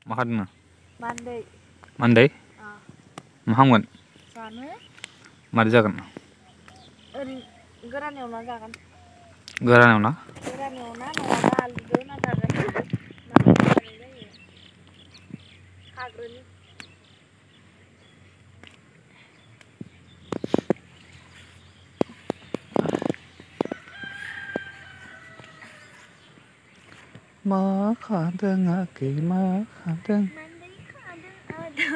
मा खादों Mandai. मान्दै मा खामगोन Sana. मारै जागोन Goran एवना जागोन गोरान एवना गोरान एवना नङाबा आलुजों होना जागोन माबायदि जानाय जायो खाग्रोनि मा खादों आगै मा खादों Mandai खादों आदा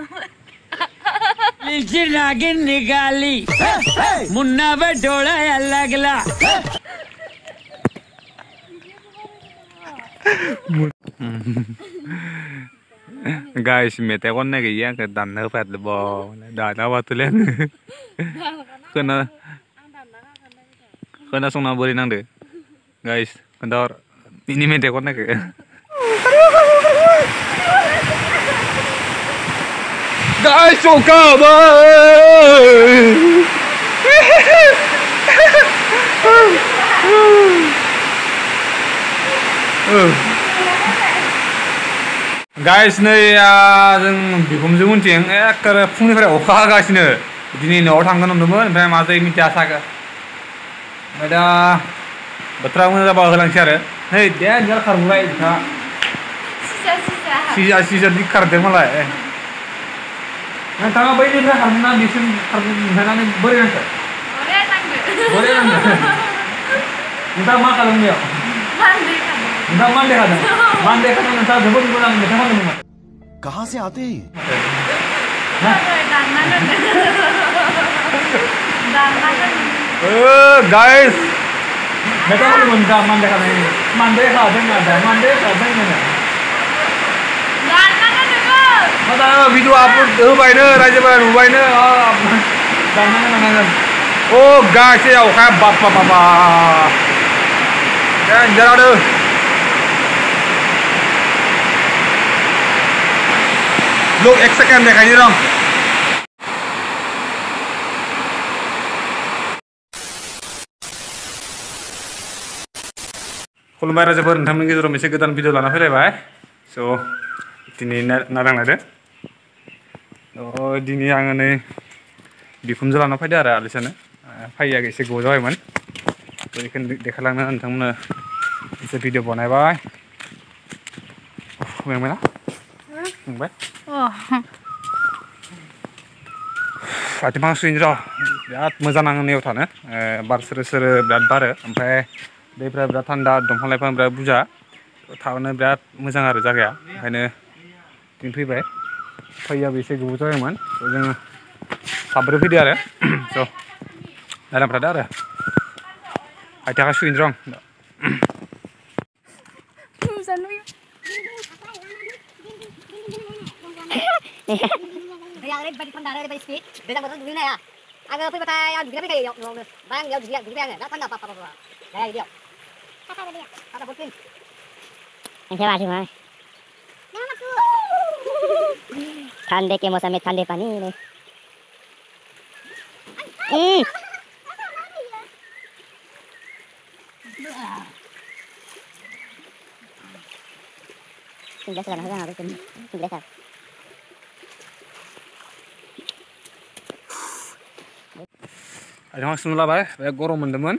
लीची नागिन निकाली मुन्ना पे डोला लगला गाइस मेथाइ खननाय गैया आंखौ दाननो होफायाखै ब दाना बाथुले आङो खोना खोनासंना बोरै नांदो गाइस खोन्थाहर बिनि मेथाइ खननायखौ गाइस गाइस नै जों बिखुमजो मोनथिं एखेबारे फुंनिफ्राय अखा हागासिनो दिनै न'आव थांगोन होनदोंमोन ओमफ्राय मा जायो मिथिया सागा ओमफ्राय दा बोथोरा मोजां जाबा होलांसै आरो नै देनजार खारबोबाय बिथाङा सिजा खारदों मालाय नोंथाङा बैनिफ्राय खारबोना बिसिम खारबोनानै बोरै नांखो बोरै नांदों नोंथाङा मा खालामदों बेयाव नोंथाङा मान्दे खादों नोंथाङा जोबोद मोजां मेथाइ खनदोंमोन कहाँ से आते हैं गाइस मेथाइ खनदोंमोन नोंथाङा मान्दे खादों भिडिअ आपल'ड होबायनो रायजोफोरा नुबायनो दाननांगोन अ गाइस अखाया बाबा देनजार आरो Look, एक सेकेंड देखायनि र' खुलुमबाय रायजोफोर नोंथांमोननि गेजेराव मोनसे गोदान भिडिअ लाना फैलायबाय स' दिनै नायलांलायदो दिनै आङो नै बिखुमजो लाना फैदो आरो आलिसानो फैया एसे गोबाव जाबायमोन बेखौ देखायलांनो नोंथांमोननो एसे भिडिअ बानायबाय मेंबायना मेंबाय आथिं सुइनो र' बिराद मोजां नाङो नैयाव थानो बार सोरो बिराद बारो ओमफ्राय दैफ्रा बिराद थान्दा दंफां लाइफां बिराद बुरजा थानो बिराद मोजां आरो जायगाया ओंखायनो दिनै फैबाय फैयाबो एसे गोबाव जाबायमोन जोङो साब्रै फैदो आरो स' नायलांफादो आरो आथिं सुइनो र' आं दैया ओरैबायदि थान्दा ओरैबायदि स्पिड दैज्लां बोथोराव दुगैनो हाया आङो फैबाथाय आं दुगैना फैखायो न'आवनो ओमफ्राय आं बेयाव दुगैबाय आङो दा थान्दा पापा जाया बिदियाव थान्दा फुरथिन ठंडे के मौसम में ठंडे पानी में biasa kan harus biasa आथिं सुनो लाबाय बे गरम मोन्दोंमोन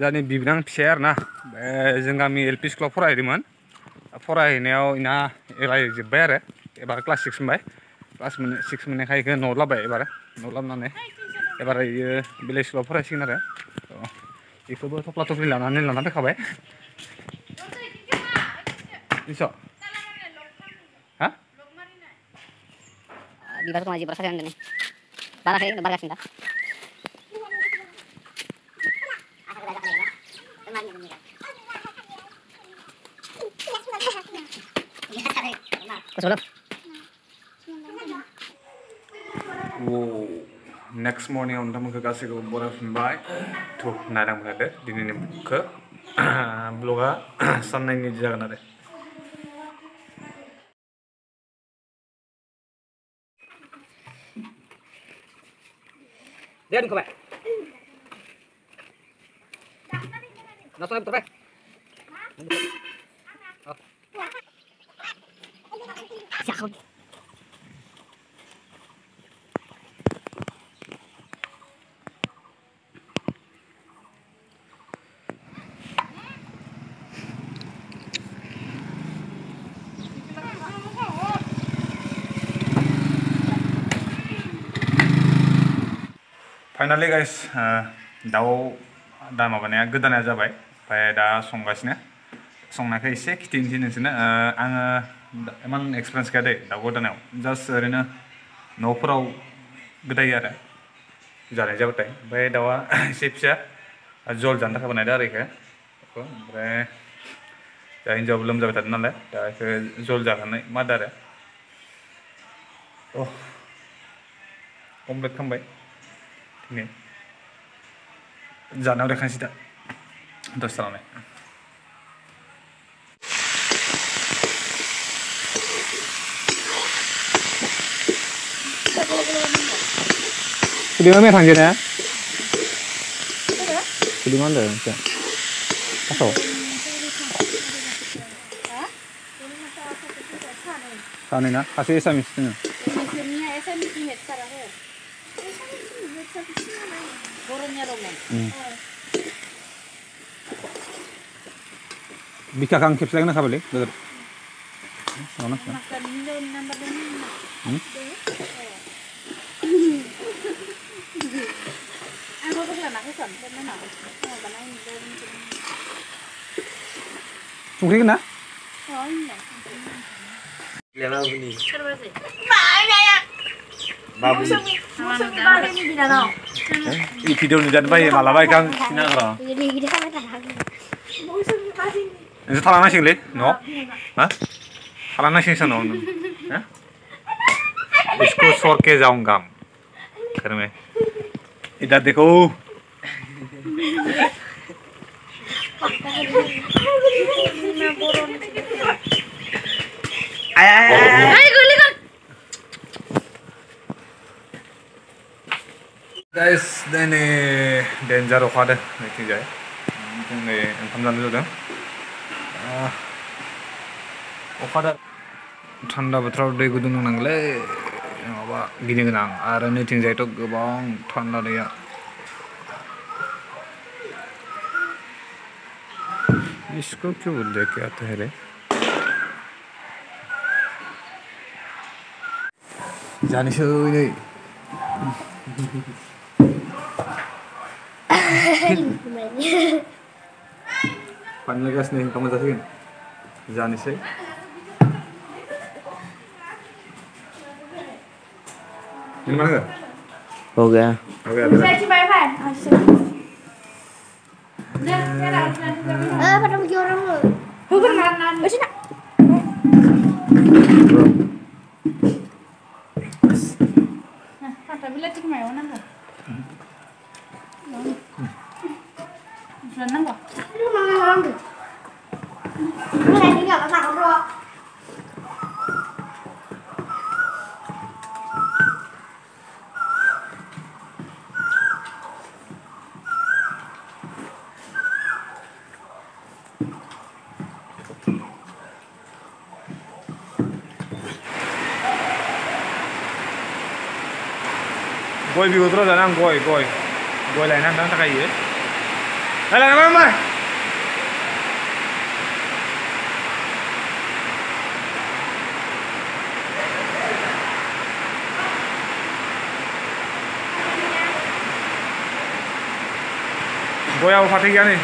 जोंनि बिबोनां फिसाया आरोना बे जों गामि एल पि स्कुलाव फरायहैदोंमोन फरायहैनायाव इना एबार जोब्बाय आरो एबार क्लास 6 मोनबाय क्लास 6 मोननायखाय इखौ न'आव लाबोबाय एबार न'आव लाबोनानै एबार इयो बेलेग स्कुलाव फरायसिगोन आरो बेखौबो थफ्ला थफ्लि लाना फैखाबाय मिथिस' हा बिबार माजि berasa kan ini barang ini barang sinda Kusolo next morning नोंथांमोनखौ गासैखौबो बरायफिनबाय थ' नायलांफादो दिनैनि बुकखौ ब्लगा साननैनि जागोन आरो Dia dun kau Nasa betul finally guys दाउ दा माबानाया गोदानाया जाबाय ओमफ्राय दा संगासिनो संनायखौ एसे खिथिनोसै नोंसोरनो आङो इमान एक्सपिरियेन्स गैया दै दाउ गोदानायाव जास्ट ओरैनो न'फोराव गोदायो आरो जानाय जाबाथाय ओमफ्राय दाउआ एसे फिसा जल जानो थाखाय बानायदों आरो बेखौ ओमफ्राय दा हिन्जावाबो लोमजाबाय थादों नालाय दा बेखौ जल जाहोनाय मादो आरो कमप्लिट खालामबाय जानायाव देखायनोसै दा दसे थानानै Sudah mana thằng kia nè? Sudah mana rồi? Apa? Sao này nè? Kasih SMS tu. Bisa kang keep lagi nak apa lagi? Betul. Mana? Sungri kena? Lihat aku ni. Babu. Ini video ni jangan bayar malah bayar kang sini orang. Ini salah nasi le? No? Hah? Salah nasi sana no? Hah? इसको सोर के जाऊंगा घर में इधर देखो guys ini danger अखा दे नैथिं जाय जोंनि ओंखाम जानो जादों अखा दा थान्दा बोथोराव दै गुदुं नांगौलै माबा गिनो गोनां आरो नैथिंजायथ' गोबां थान्दा दैया इसको क्यों लेके आते हैं रे जानोसै नै पानी लगासिनो ओंखाम जासिगोन जानोसै हो गया Pada pergi orang lu. Bukan nan. Wes nak. Nah, kata bila cik mai mana enggak? Senang enggak? Lu mana orang tu? Lu lagi enggak masak bro? गय बिगुरफोराव जानो आं गय लायनानै थांनो थाखाय इयो लायलांबाय फंबाय गयाव फाथो गैया नै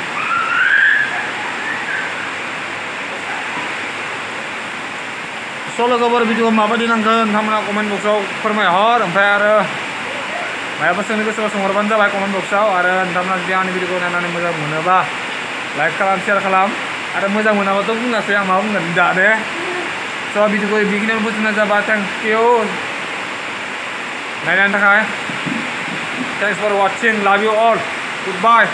सल'खौबो भिडिअ माबायदि नांगोन नोंथांमोना कमेन्ट बक्सआव फोरमायहर ओमफ्राय आरो मायाबा सोंनो गोसोबा सोंहरबानो जाबाय कमेन्ट बक्सआव आरो नोंथांमोना जुदि आंनि भिडिअखौ नायनानै मोजां मोनोबा लाइक खालाम शेयार खालाम आरो मोजां मोनाबाथ' बुङासै आं माबा बुंगोन दा दे स' भिडिअखौ बेखिनियावनो फोजोबनाय जाबाय थेंक इउ नायनायनि थाखाय थेंक्स फर वाचिं लाभ इउ अल गुड बाय